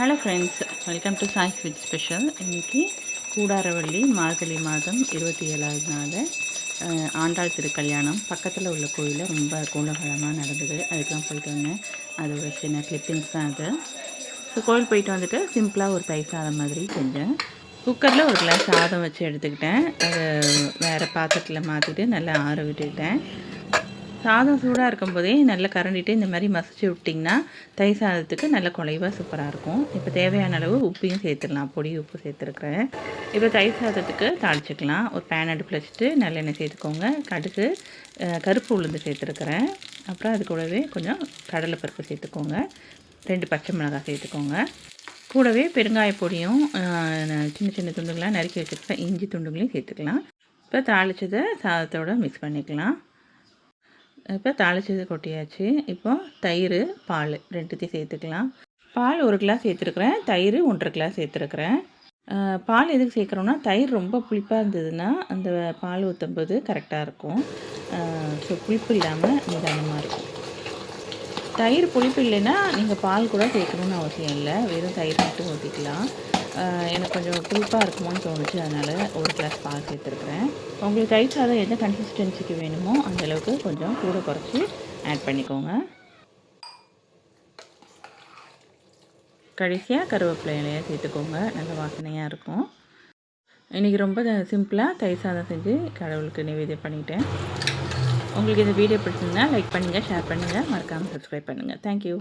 Hello friends, welcome to Sai sweet special. இன்றைக்கி கூடாரவள்ளி மார்கழி மாதம் 27வது நாள் ஆண்டாள் திருக்கல்யாணம் பக்கத்தில் உள்ள கோயிலில் ரொம்ப கோலாகலமாக நடந்தது. அதுக்கெலாம் போயிட்டு வந்தேன். அது ஒரு சின்ன கிளிப்பிங்ஸ் தான் அது. ஸோ கோயில் போயிட்டு வந்துட்டு சிம்பிளாக ஒரு தயிர் சாதம் மாதிரி செஞ்சேன். குக்கரில் ஒரு கிளாஸ் சாதம் வச்சு எடுத்துக்கிட்டேன். அதை வேறு பாத்திரத்தில் மாற்றிட்டு நல்லா ஆற விட்டுக்கிட்டேன். சாதம் சூடாக இருக்கும்போதே நல்லா கரண்டிட்டு இந்த மாதிரி மசிச்சு விட்டிங்கன்னா தயிர் சாதத்துக்கு நல்ல குலைவாக சூப்பராக இருக்கும். இப்போ தேவையான அளவு உப்பையும் சேர்த்துடலாம். பொடி உப்பு சேர்த்துருக்குறேன். இப்போ தயிர் சாதத்துக்கு தாளிச்சிக்கலாம். ஒரு பேன் அடுப்பில் வச்சுட்டு நல்லெண்ணெய் சேர்த்துக்கோங்க. கடுகு, கருப்பு உளுந்து சேர்த்துருக்குறேன். அப்புறம் அது கூடவே கொஞ்சம் கடலைப்பருப்பு சேர்த்துக்கோங்க. 2 பச்சை மிளகாய் சேர்த்துக்கோங்க. கூடவே பெருங்காய பொடியும் சின்ன சின்ன துண்டுகளாக நறுக்கி வச்சுருக்கேன் இஞ்சி துண்டுகளையும் சேர்த்துக்கலாம். இப்போ தாளித்ததை சாதத்தோடு மிக்ஸ் பண்ணிக்கலாம். இப்போ தாளிச்சது கொட்டியாச்சு. இப்போ தயிர், பால் 2த்தையும் சேர்த்துக்கலாம். பால் 1 கிளாஸ் சேர்த்துருக்குறேன். தயிர் 1.5 கிளாஸ் சேர்த்துருக்குறேன். பால் எதுக்கு சேர்க்குறோன்னா, தயிர் ரொம்ப புளிப்பாக இருந்ததுன்னா அந்த பால் ஊற்றும்போது கரெக்டாக இருக்கும். ஸோ புளிப்பு இல்லாமல் நிதானமாக இருக்கும். தயிர் புளிப்பு இல்லைன்னா நீங்கள் பால் கூட சேர்க்கணுன்னு அவசியம் இல்லை. வெறும் தயிர் மட்டும் ஊற்றிக்கலாம். எனக்கு கொஞ்சம் புளிப்பாக இருக்குமோன்னு தோணுச்சு, அதனால் 1 கிளாஸ் பால் சேர்த்துருக்குறேன். உங்களுக்கு தயிர் சாதம் எந்த கன்சிஸ்டன்சிக்கு வேணுமோ அந்தளவுக்கு கொஞ்சம் கூட குறைச்சி ஆட் பண்ணிக்கோங்க. கடைசியாக கருவேப்பிலை இலையை சேர்த்துக்கோங்க. நல்ல வாசனையாக இருக்கும். இன்றைக்கி ரொம்ப சிம்பிளாக தயிர் சாதம் செஞ்சு கடவுளுக்கு நிவேதியம் பண்ணிட்டேன். உங்களுக்கு இந்த வீடியோ பிடிச்சிருந்தா லைக் பண்ணுங்கள், ஷேர் பண்ணுங்கள், மறக்காமல் சப்ஸ்கிரைப் பண்ணுங்கள். தேங்க்யூ.